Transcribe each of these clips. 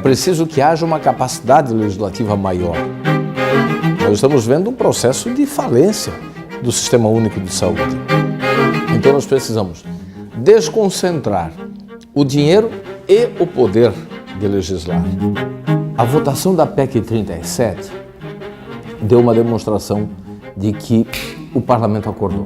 preciso que haja uma capacidade legislativa maior. Nós estamos vendo um processo de falência do Sistema Único de Saúde. Então nós precisamos desconcentrar o dinheiro e o poder de legislar. A votação da PEC 37 deu uma demonstração de que o parlamento acordou.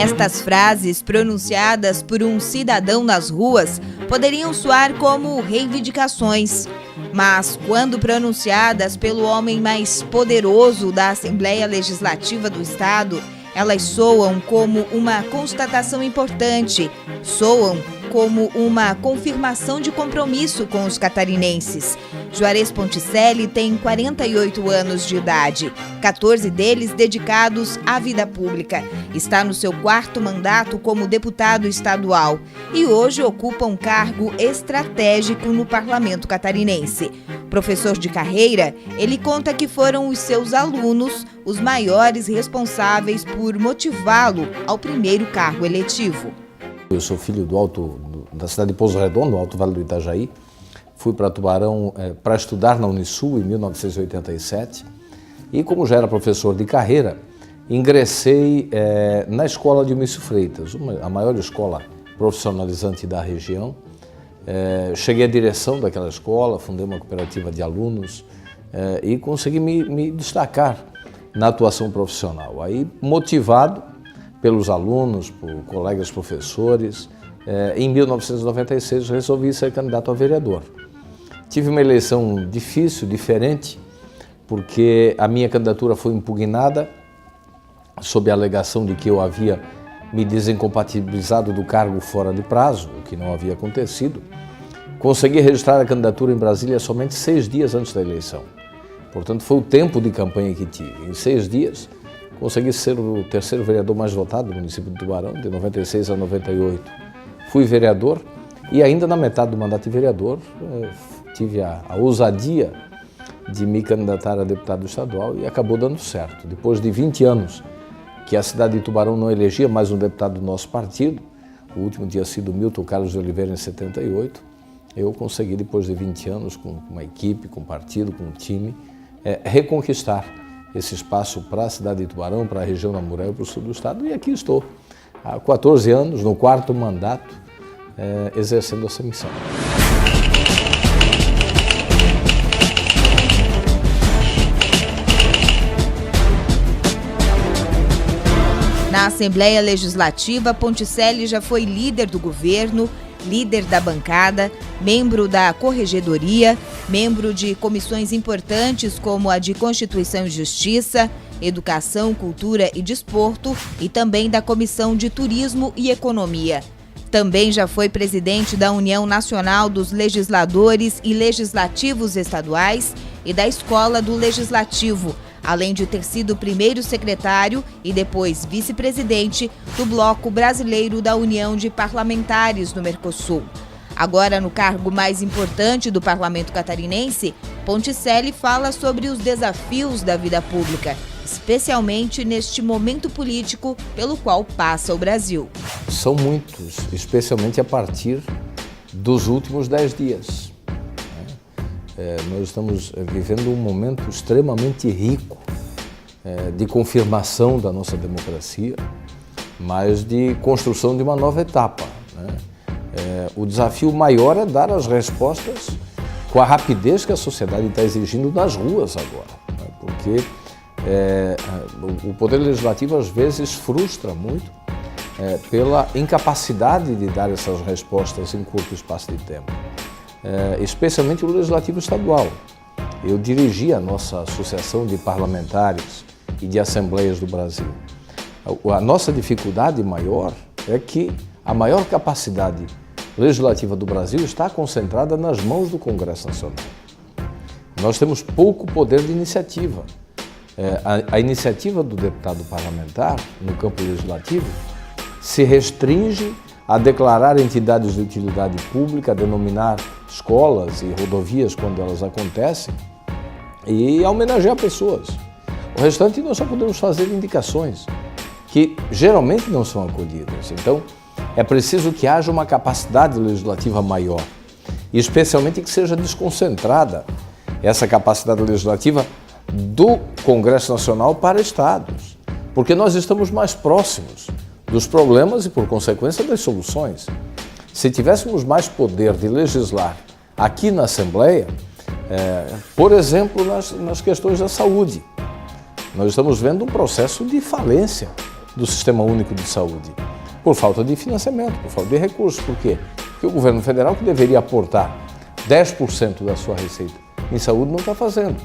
Estas frases pronunciadas por um cidadão nas ruas poderiam soar como reivindicações, mas quando pronunciadas pelo homem mais poderoso da Assembleia Legislativa do Estado, elas soam como uma constatação importante, soam como uma confirmação de compromisso com os catarinenses. Juarez Ponticelli tem 48 anos de idade, 14 deles dedicados à vida pública. Está no seu 4º mandato como deputado estadual e hoje ocupa um cargo estratégico no parlamento catarinense. Professor de carreira, ele conta que foram os seus alunos os maiores responsáveis por motivá-lo ao primeiro cargo eletivo. Eu sou filho da cidade de Pouso Redondo, no Alto Vale do Itajaí. Fui para Tubarão para estudar na Unisul em 1987 e, como já era professor de carreira, ingressei na escola de Mício Freitas, a maior escola profissionalizante da região. Cheguei à direção daquela escola, fundei uma cooperativa de alunos e consegui me destacar na atuação profissional. Aí, motivado pelos alunos, por colegas professores, em 1996 resolvi ser candidato a vereador. Tive uma eleição difícil, diferente, porque a minha candidatura foi impugnada sob a alegação de que eu havia me desincompatibilizado do cargo fora de prazo, o que não havia acontecido. Consegui registrar a candidatura em Brasília somente 6 dias antes da eleição. Portanto, foi o tempo de campanha que tive. Em 6 dias, consegui ser o 3º vereador mais votado do município de Tubarão, de 96 a 98. Fui vereador e ainda na metade do mandato de vereador tive a ousadia de me candidatar a deputado estadual e acabou dando certo. Depois de 20 anos que a cidade de Tubarão não elegia mais um deputado do nosso partido, o último tinha sido Milton Carlos de Oliveira em 78, eu consegui, depois de 20 anos, com uma equipe, com um partido, com um time, reconquistar esse espaço para a cidade de Tubarão, para a região da Murel e para o sul do estado. E aqui estou, há 14 anos, no 4º mandato, exercendo essa missão. Na Assembleia Legislativa, Ponticelli já foi líder do governo, líder da bancada, membro da Corregedoria, membro de comissões importantes como a de Constituição e Justiça, Educação, Cultura e Desporto e também da Comissão de Turismo e Economia. Também já foi presidente da União Nacional dos Legisladores e Legislativos Estaduais e da Escola do Legislativo, além de ter sido o primeiro secretário e depois vice-presidente do Bloco Brasileiro da União de Parlamentares no Mercosul. Agora, no cargo mais importante do parlamento catarinense, Ponticelli fala sobre os desafios da vida pública, especialmente neste momento político pelo qual passa o Brasil. São muitos, especialmente a partir dos últimos 10 dias. Nós estamos vivendo um momento extremamente rico de confirmação da nossa democracia, mas de construção de uma nova etapa. O desafio maior é dar as respostas com a rapidez que a sociedade está exigindo nas ruas agora, porque o Poder Legislativo às vezes frustra muito pela incapacidade de dar essas respostas em curto espaço de tempo. Especialmente o Legislativo Estadual. Eu dirigi a nossa Associação de Parlamentares e de Assembleias do Brasil. A nossa dificuldade maior é que a maior capacidade legislativa do Brasil está concentrada nas mãos do Congresso Nacional. Nós temos pouco poder de iniciativa. A iniciativa do deputado parlamentar no campo legislativo se restringe a declarar entidades de utilidade pública, a denominar escolas e rodovias quando elas acontecem e a homenagear pessoas. O restante nós só podemos fazer indicações que geralmente não são acolhidas. Então, é preciso que haja uma capacidade legislativa maior. e especialmente que seja desconcentrada essa capacidade legislativa do Congresso Nacional para estados, porque nós estamos mais próximos dos problemas e, por consequência, das soluções. Se tivéssemos mais poder de legislar aqui na Assembleia, por exemplo, nas questões da saúde, nós estamos vendo um processo de falência do Sistema Único de Saúde, por falta de financiamento, por falta de recursos. Por quê? Porque o governo federal, que deveria aportar 10% da sua receita em saúde, não está fazendo.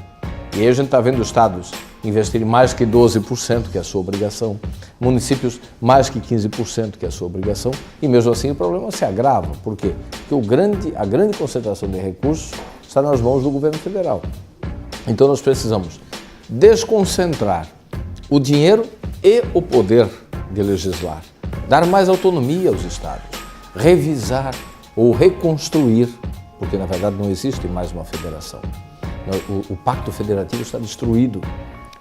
E aí a gente está vendo estados investirem mais que 12%, que é a sua obrigação, municípios mais que 15%, que é a sua obrigação, e mesmo assim o problema se agrava. Por quê? Porque a grande concentração de recursos está nas mãos do governo federal. Então nós precisamos desconcentrar o dinheiro e o poder de legislar, dar mais autonomia aos estados, revisar ou reconstruir, porque na verdade não existe mais uma federação. O Pacto Federativo está destruído,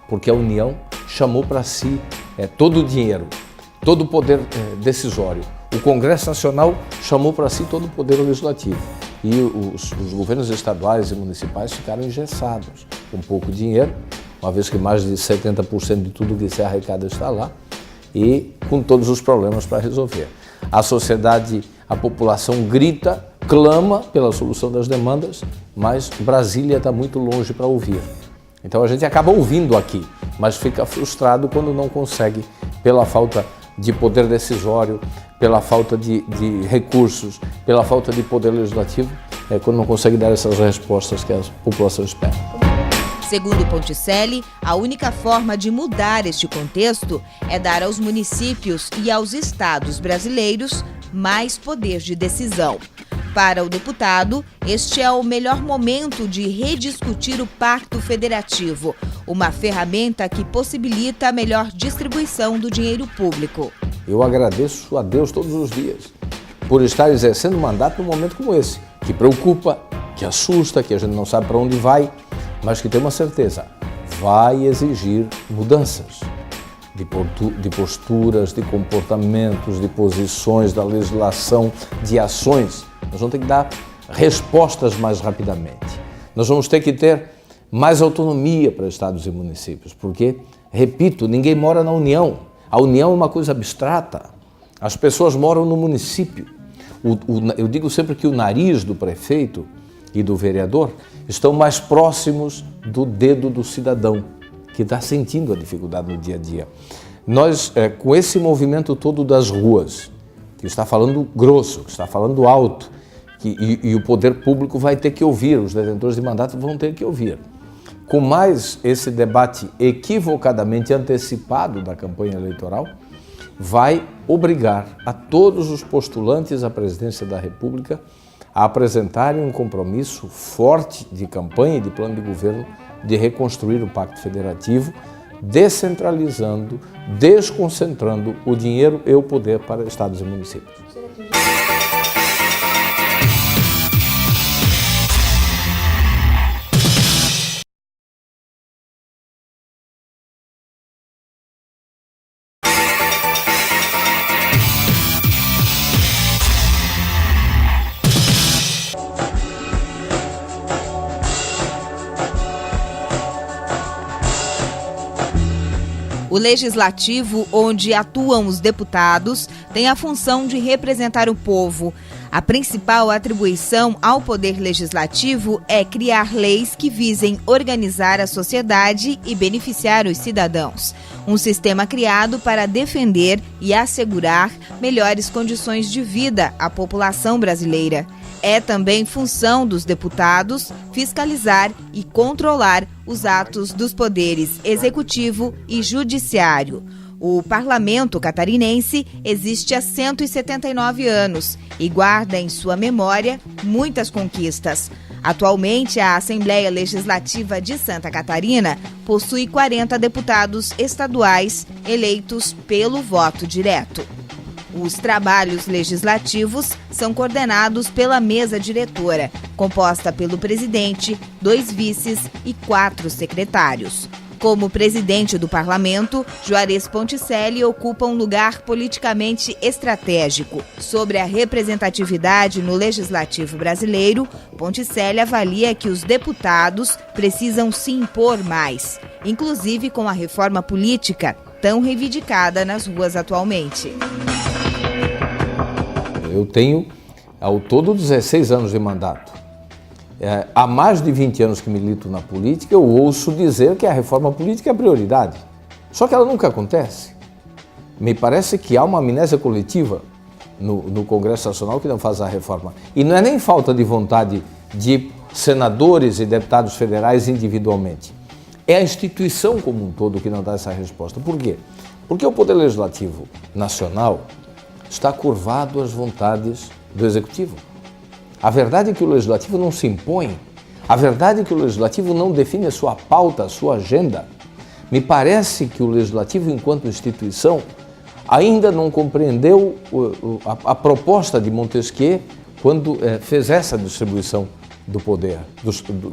porque a União chamou para si todo o dinheiro, todo o poder decisório. O Congresso Nacional chamou para si todo o poder legislativo. E os governos estaduais e municipais ficaram engessados, com pouco dinheiro, uma vez que mais de 70% de tudo que se arrecada está lá, e com todos os problemas para resolver. A sociedade, a população grita, clama pela solução das demandas, mas Brasília está muito longe para ouvir. Então a gente acaba ouvindo aqui, mas fica frustrado quando não consegue, pela falta de poder decisório, pela falta de recursos, pela falta de poder legislativo, quando não consegue dar essas respostas que a população espera. Segundo Ponticelli, a única forma de mudar este contexto é dar aos municípios e aos estados brasileiros mais poder de decisão. Para o deputado, este é o melhor momento de rediscutir o Pacto Federativo, uma ferramenta que possibilita a melhor distribuição do dinheiro público. Eu agradeço a Deus todos os dias por estar exercendo mandato num momento como esse, que preocupa, que assusta, que a gente não sabe para onde vai, mas que tem uma certeza, vai exigir mudanças de posturas, de comportamentos, de posições, da legislação, de ações. Nós vamos ter que dar respostas mais rapidamente. Nós vamos ter que ter mais autonomia para estados e municípios, porque, repito, ninguém mora na União. A União é uma coisa abstrata. As pessoas moram no município. Eu digo sempre que o nariz do prefeito e do vereador estão mais próximos do dedo do cidadão, que está sentindo a dificuldade no dia a dia. Nós, com esse movimento todo das ruas, que está falando grosso, que está falando alto, e o poder público vai ter que ouvir, os detentores de mandato vão ter que ouvir. Com mais esse debate equivocadamente antecipado da campanha eleitoral, vai obrigar a todos os postulantes à presidência da República a apresentarem um compromisso forte de campanha e de plano de governo de reconstruir o Pacto Federativo, descentralizando, desconcentrando o dinheiro e o poder para estados e municípios. O Legislativo, onde atuam os deputados, tem a função de representar o povo. A principal atribuição ao Poder Legislativo é criar leis que visem organizar a sociedade e beneficiar os cidadãos. Um sistema criado para defender e assegurar melhores condições de vida à população brasileira. É também função dos deputados fiscalizar e controlar os atos dos poderes executivo e judiciário. O parlamento catarinense existe há 179 anos e guarda em sua memória muitas conquistas. Atualmente, a Assembleia Legislativa de Santa Catarina possui 40 deputados estaduais eleitos pelo voto direto. Os trabalhos legislativos são coordenados pela mesa diretora, composta pelo presidente, 2 vices e 4 secretários. Como presidente do parlamento, Juarez Ponticelli ocupa um lugar politicamente estratégico. Sobre a representatividade no legislativo brasileiro, Ponticelli avalia que os deputados precisam se impor mais, inclusive com a reforma política tão reivindicada nas ruas atualmente. Eu tenho, ao todo, 16 anos de mandato. Há mais de 20 anos que milito na política, eu ouço dizer que a reforma política é a prioridade. Só que ela nunca acontece. Me parece que há uma amnésia coletiva no Congresso Nacional que não faz a reforma. E não é nem falta de vontade de senadores e deputados federais individualmente. É a instituição como um todo que não dá essa resposta. Por quê? Porque o Poder Legislativo Nacional está curvado às vontades do Executivo. A verdade é que o Legislativo não se impõe. A verdade é que o Legislativo não define a sua pauta, a sua agenda. Me parece que o Legislativo, enquanto instituição, ainda não compreendeu a proposta de Montesquieu quando fez essa distribuição do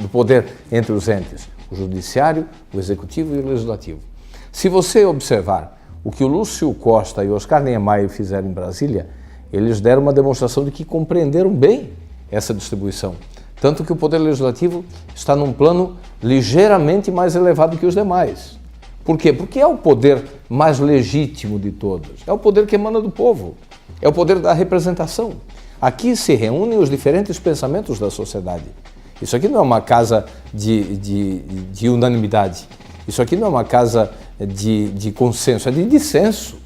poder entre os entes, o Judiciário, o Executivo e o Legislativo. Se você observar o que o Lúcio Costa e o Oscar Niemeyer fizeram em Brasília, eles deram uma demonstração de que compreenderam bem essa distribuição. Tanto que o Poder Legislativo está num plano ligeiramente mais elevado que os demais. Por quê? Porque é o poder mais legítimo de todos. É o poder que emana do povo. É o poder da representação. Aqui se reúnem os diferentes pensamentos da sociedade. Isso aqui não é uma casa de unanimidade. Isso aqui não é uma casa de consenso, é de dissenso.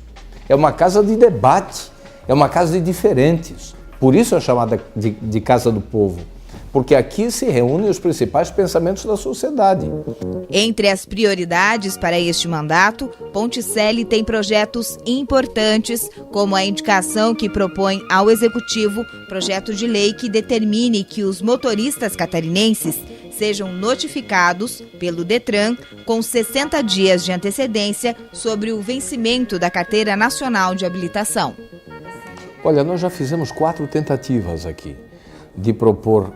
É uma casa de debate. É uma casa de diferentes. Por isso é chamada de Casa do Povo, porque aqui se reúnem os principais pensamentos da sociedade. Entre as prioridades para este mandato, Ponticelli tem projetos importantes, como a indicação que propõe ao Executivo projeto de lei que determine que os motoristas catarinenses sejam notificados pelo Detran com 60 dias de antecedência sobre o vencimento da Carteira Nacional de Habilitação. Olha, nós já fizemos 4 tentativas aqui de propor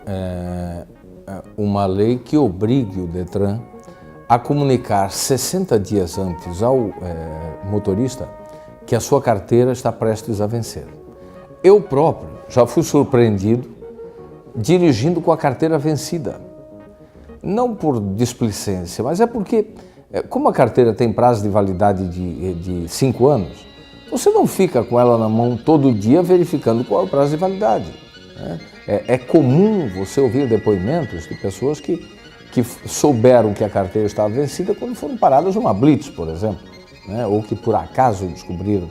uma lei que obrigue o Detran a comunicar 60 dias antes ao motorista que a sua carteira está prestes a vencer. Eu próprio já fui surpreendido dirigindo com a carteira vencida. Não por displicência, mas é porque, como a carteira tem prazo de validade de 5 anos, você não fica com ela na mão todo dia verificando qual é o prazo de validade. Né? É comum você ouvir depoimentos de pessoas que souberam que a carteira estava vencida quando foram paradas numa blitz, por exemplo, né? Ou que por acaso descobriram.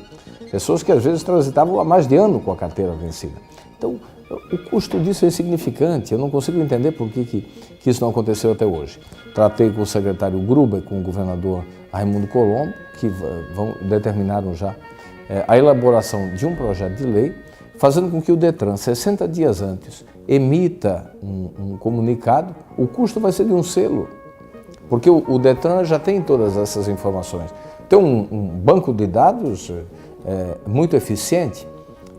Pessoas que às vezes transitavam há mais de ano com a carteira vencida. Então, o custo disso é insignificante. Eu não consigo entender por que isso não aconteceu até hoje. Tratei com o secretário Gruber, com o governador Raimundo Colombo, que determinaram já a elaboração de um projeto de lei, fazendo com que o Detran, 60 dias antes, emita um comunicado. O custo vai ser de um selo, porque o Detran já tem todas essas informações. Tem um banco de dados muito eficiente,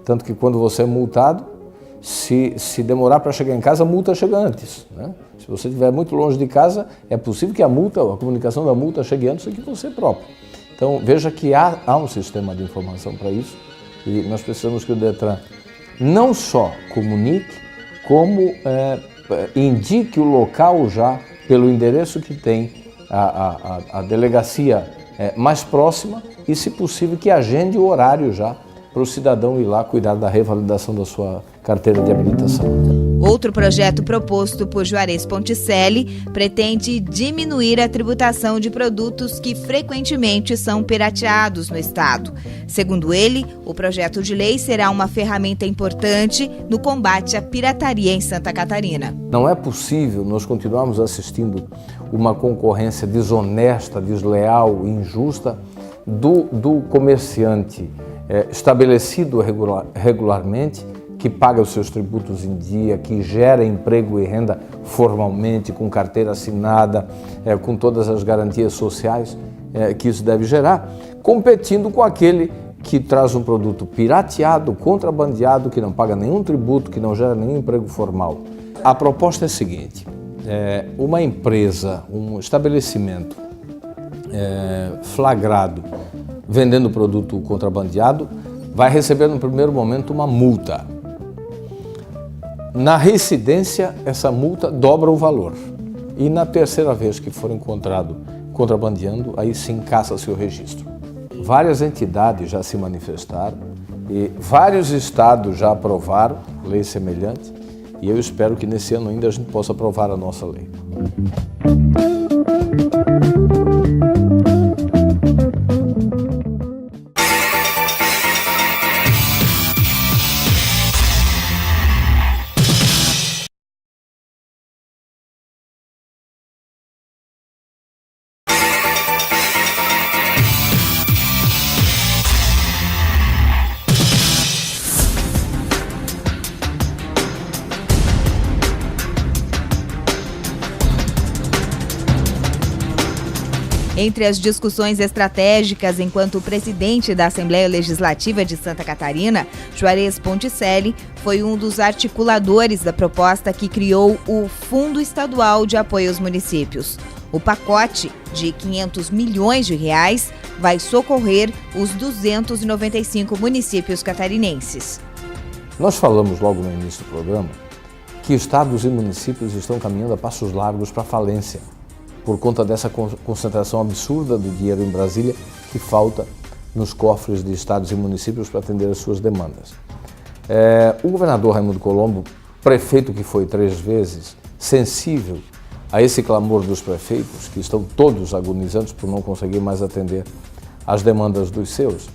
tanto que quando você é multado, se demorar para chegar em casa, a multa chega antes. Né? Se você estiver muito longe de casa, é possível que a comunicação da multa chegue antes do que você próprio. Então, veja que há um sistema de informação para isso e nós precisamos que o Detran não só comunique, como indique o local já pelo endereço que tem a delegacia mais próxima e, se possível, que agende o horário já para o cidadão ir lá cuidar da revalidação da sua carteira de habilitação. Outro projeto proposto por Juarez Ponticelli pretende diminuir a tributação de produtos que frequentemente são pirateados no estado. Segundo ele, o projeto de lei será uma ferramenta importante no combate à pirataria em Santa Catarina. Não é possível nós continuarmos assistindo uma concorrência desonesta, desleal, injusta do comerciante estabelecido regularmente, que paga os seus tributos em dia, que gera emprego e renda formalmente, com carteira assinada, com todas as garantias sociais que isso deve gerar, competindo com aquele que traz um produto pirateado, contrabandeado, que não paga nenhum tributo, que não gera nenhum emprego formal. A proposta é a seguinte: uma empresa, um estabelecimento flagrado vendendo produto contrabandeado, vai receber no primeiro momento uma multa. Na reincidência, essa multa dobra o valor. E na terceira vez que for encontrado contrabandeando, aí sim caça-se o registro. Várias entidades já se manifestaram e vários estados já aprovaram lei semelhante, e eu espero que nesse ano ainda a gente possa aprovar a nossa lei. Entre as discussões estratégicas enquanto presidente da Assembleia Legislativa de Santa Catarina, Juarez Ponticelli foi um dos articuladores da proposta que criou o Fundo Estadual de Apoio aos Municípios. O pacote de R$500 milhões vai socorrer os 295 municípios catarinenses. Nós falamos logo no início do programa que estados e municípios estão caminhando a passos largos para a falência, por conta dessa concentração absurda do dinheiro em Brasília que falta nos cofres de estados e municípios para atender as suas demandas. O governador Raimundo Colombo, prefeito que foi 3 vezes, sensível a esse clamor dos prefeitos, que estão todos agonizantes por não conseguir mais atender às demandas dos seus,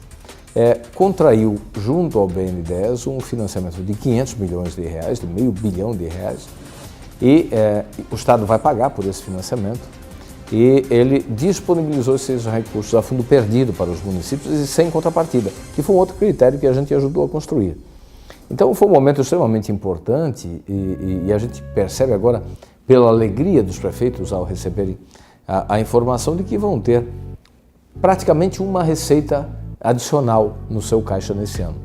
contraiu junto ao BNDES um financiamento de R$500 milhões, de R$500 milhões, e o Estado vai pagar por esse financiamento, e ele disponibilizou esses recursos a fundo perdido para os municípios e sem contrapartida, que foi um outro critério que a gente ajudou a construir. Então foi um momento extremamente importante e a gente percebe agora, pela alegria dos prefeitos ao receberem a informação de que vão ter praticamente uma receita adicional no seu caixa nesse ano.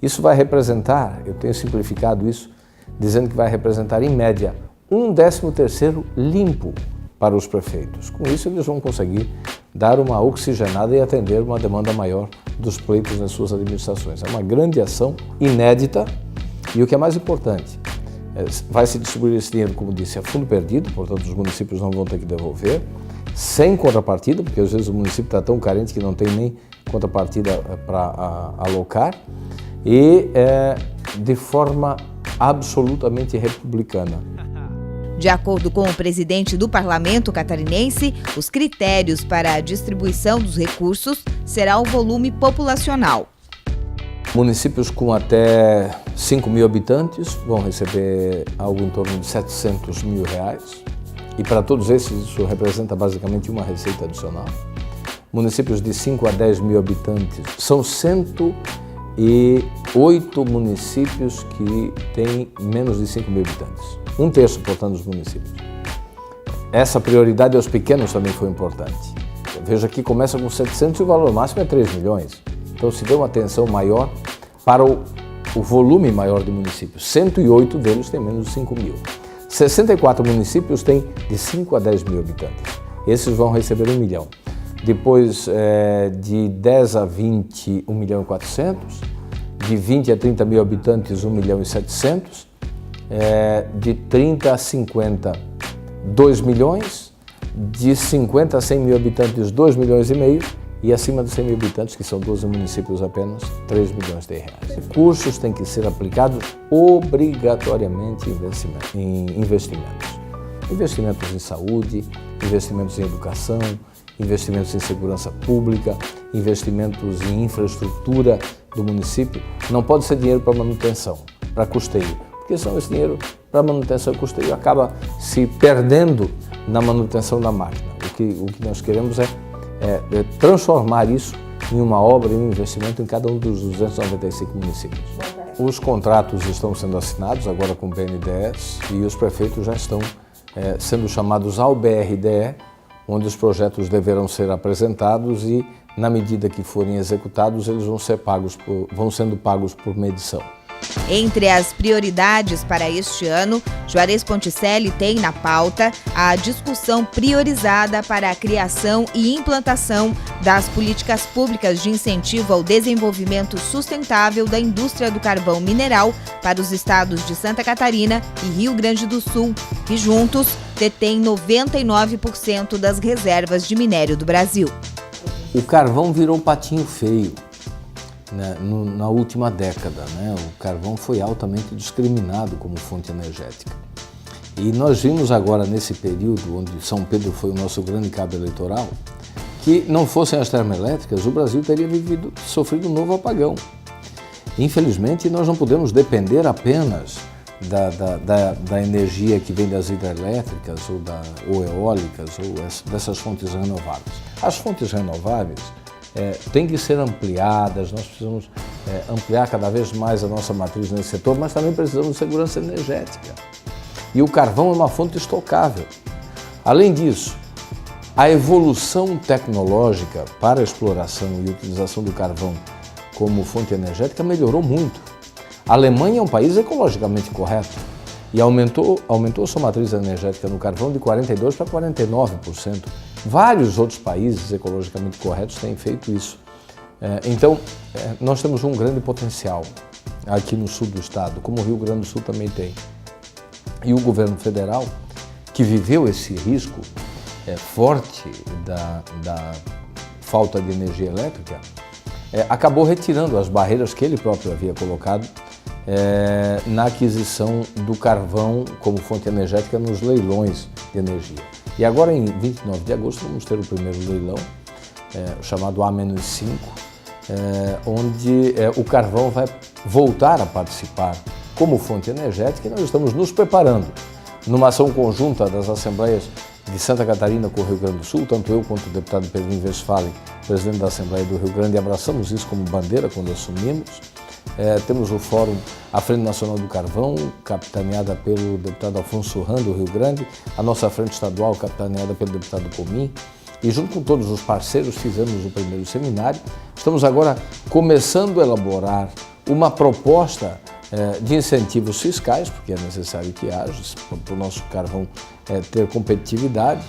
Isso vai representar, eu tenho simplificado isso, dizendo que vai representar em média um 13º limpo para os prefeitos. Com isso, eles vão conseguir dar uma oxigenada e atender uma demanda maior dos pleitos nas suas administrações. É uma grande ação inédita e o que é mais importante, vai se distribuir esse dinheiro, como disse, a fundo perdido, portanto os municípios não vão ter que devolver, sem contrapartida, porque às vezes o município está tão carente que não tem nem contrapartida para alocar, e de forma absolutamente republicana. De acordo com o presidente do Parlamento catarinense, os critérios para a distribuição dos recursos será o volume populacional. Municípios com até 5 mil habitantes vão receber algo em torno de R$700 mil, e para todos esses isso representa basicamente uma receita adicional. Municípios de 5 a 10 mil habitantes são 108 municípios que têm menos de 5 mil habitantes. 1/3, portanto, dos municípios. Essa prioridade aos pequenos também foi importante. Veja que começa com 700 e o valor máximo é 3 milhões. Então se deu uma atenção maior para o volume maior de municípios. 108 deles têm menos de 5 mil. 64 municípios têm de 5 a 10 mil habitantes. Esses vão receber 1 milhão. Depois, de 10 a 20, 1 milhão e 400. De 20 a 30 mil habitantes, 1 milhão e 700. De 30 a 50, 2 milhões. De 50 a 100 mil habitantes, 2 milhões e meio. E acima de 100 mil habitantes, que são 12 municípios apenas, 3 milhões de reais. Recursos têm que ser aplicados obrigatoriamente em investimentos. Investimentos em saúde, investimentos em educação, investimentos em segurança pública, investimentos em infraestrutura do município. Não pode ser dinheiro para manutenção, para custeio, porque senão esse dinheiro para manutenção e custeio acaba se perdendo na manutenção da máquina. O que nós queremos é transformar isso em uma obra e um investimento em cada um dos 295 municípios. Os contratos estão sendo assinados agora com o BNDES e os prefeitos já estão sendo chamados ao BRDE, onde os projetos deverão ser apresentados e, na medida que forem executados, eles vão sendo pagos por medição. Entre as prioridades para este ano, Juarez Ponticelli tem na pauta a discussão priorizada para a criação e implantação das políticas públicas de incentivo ao desenvolvimento sustentável da indústria do carvão mineral para os estados de Santa Catarina e Rio Grande do Sul, que juntos detêm 99% das reservas de minério do Brasil. O carvão virou um patinho feio. Na última década, o carvão foi altamente discriminado como fonte energética. E nós vimos agora, nesse período onde São Pedro foi o nosso grande cabo eleitoral, que não fossem as termoelétricas, o Brasil teria sofrido um novo apagão. Infelizmente, nós não podemos depender apenas da energia que vem das hidrelétricas ou eólicas ou dessas fontes renováveis. As fontes renováveis têm que ser ampliadas, nós precisamos ampliar cada vez mais a nossa matriz nesse setor, mas também precisamos de segurança energética. E o carvão é uma fonte estocável. Além disso, a evolução tecnológica para a exploração e utilização do carvão como fonte energética melhorou muito. A Alemanha é um país ecologicamente correto e aumentou sua matriz energética no carvão de 42% para 49%. Vários outros países ecologicamente corretos têm feito isso. Então, nós temos um grande potencial aqui no sul do estado, como o Rio Grande do Sul também tem. E o governo federal, que viveu esse risco forte da falta de energia elétrica, acabou retirando as barreiras que ele próprio havia colocado na aquisição do carvão como fonte energética nos leilões de energia. E agora, em 29 de agosto, vamos ter o primeiro leilão, chamado A-5, onde o carvão vai voltar a participar como fonte energética, e nós estamos nos preparando numa ação conjunta das Assembleias de Santa Catarina com o Rio Grande do Sul, tanto eu quanto o deputado Pedrinho Westphalen, presidente da Assembleia do Rio Grande, abraçamos isso como bandeira quando assumimos. Temos o Fórum, a Frente Nacional do Carvão, capitaneada pelo deputado Afonso Ran, do Rio Grande, a nossa Frente Estadual, capitaneada pelo deputado Comim, e junto com todos os parceiros fizemos o primeiro seminário. Estamos agora começando a elaborar uma proposta de incentivos fiscais, porque é necessário que haja, para o nosso carvão ter competitividade,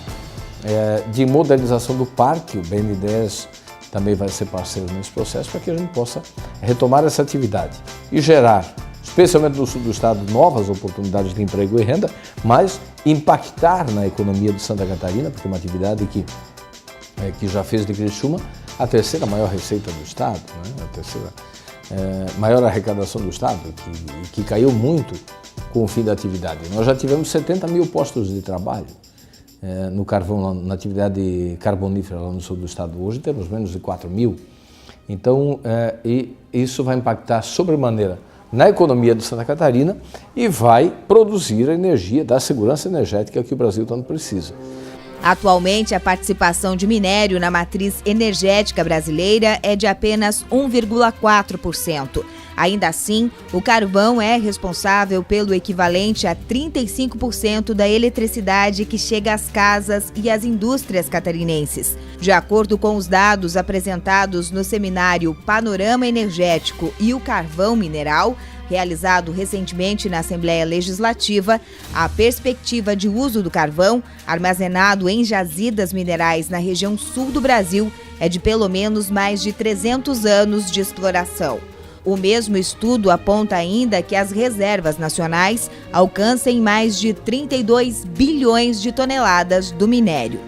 de modernização do parque, o BNDES também vai ser parceiro nesse processo, para que a gente possa retomar essa atividade e gerar, especialmente no sul do estado, novas oportunidades de emprego e renda, mas impactar na economia de Santa Catarina, porque é uma atividade que já fez de Criciúma a terceira maior receita do estado, a terceira maior arrecadação do estado, que caiu muito com o fim da atividade. Nós já tivemos 70 mil postos de trabalho no carvão, na atividade carbonífera lá no sul do estado. Hoje temos menos de 4 mil. Então, isso vai impactar sobremaneira na economia de Santa Catarina e vai produzir a energia da segurança energética que o Brasil tanto precisa. Atualmente, a participação de minério na matriz energética brasileira é de apenas 1,4%. Ainda assim, o carvão é responsável pelo equivalente a 35% da eletricidade que chega às casas e às indústrias catarinenses. De acordo com os dados apresentados no seminário Panorama Energético e o Carvão Mineral, realizado recentemente na Assembleia Legislativa, a perspectiva de uso do carvão, armazenado em jazidas minerais na região sul do Brasil, é de pelo menos mais de 300 anos de exploração. O mesmo estudo aponta ainda que as reservas nacionais alcancem mais de 32 bilhões de toneladas do minério.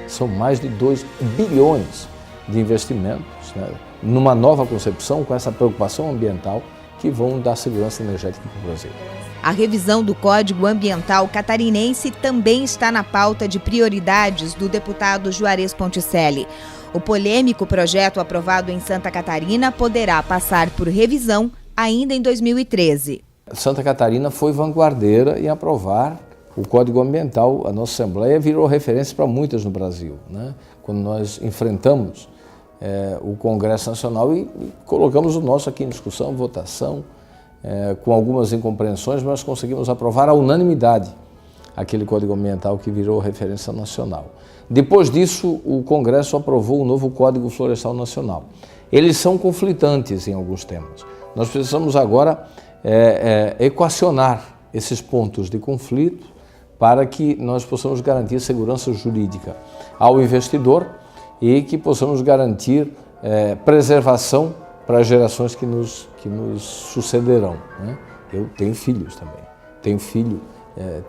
São mais de 2 bilhões de investimentos, numa nova concepção com essa preocupação ambiental que vão dar segurança energética para o Brasil. A revisão do Código Ambiental Catarinense também está na pauta de prioridades do deputado Juarez Ponticelli. O polêmico projeto aprovado em Santa Catarina poderá passar por revisão ainda em 2013. Santa Catarina foi vanguardeira em aprovar o Código Ambiental. A nossa Assembleia virou referência para muitas no Brasil, quando nós enfrentamos o Congresso Nacional e colocamos o nosso aqui em discussão, votação, com algumas incompreensões, mas conseguimos aprovar à unanimidade aquele Código Ambiental que virou referência nacional. Depois disso, o Congresso aprovou o novo Código Florestal Nacional. Eles são conflitantes em alguns temas. Nós precisamos agora equacionar esses pontos de conflito para que nós possamos garantir segurança jurídica ao investidor e que possamos garantir preservação para as gerações que nos sucederão, né? Eu tenho filhos também,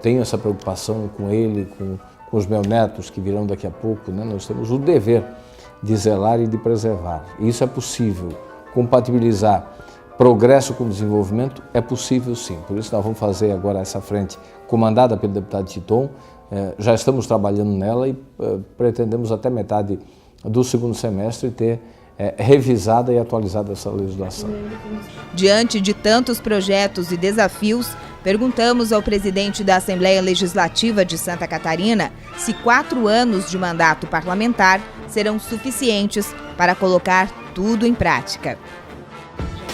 tenho essa preocupação com ele, com os meus netos que virão daqui a pouco, né? Nós temos o dever de zelar e de preservar. E isso é possível, compatibilizar progresso com desenvolvimento é possível sim. Por isso nós vamos fazer agora essa frente comandada pelo deputado Titon, já estamos trabalhando nela e pretendemos até metade do segundo semestre ter revisada e atualizada essa legislação. Diante de tantos projetos e desafios, perguntamos ao presidente da Assembleia Legislativa de Santa Catarina se 4 anos de mandato parlamentar serão suficientes para colocar tudo em prática.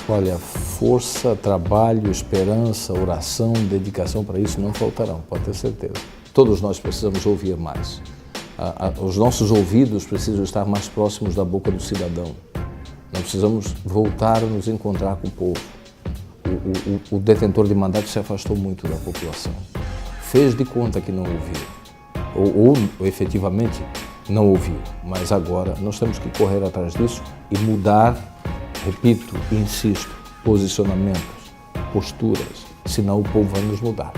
Olha, força, trabalho, esperança, oração, dedicação para isso não faltarão, pode ter certeza. Todos nós precisamos ouvir mais. Os nossos ouvidos precisam estar mais próximos da boca do cidadão. Nós precisamos voltar a nos encontrar com o povo. O detentor de mandato se afastou muito da população. Fez de conta que não ouviu, ou efetivamente não ouviu. Mas agora nós temos que correr atrás disso e mudar, repito e insisto, posicionamentos, posturas, senão o povo vai nos mudar.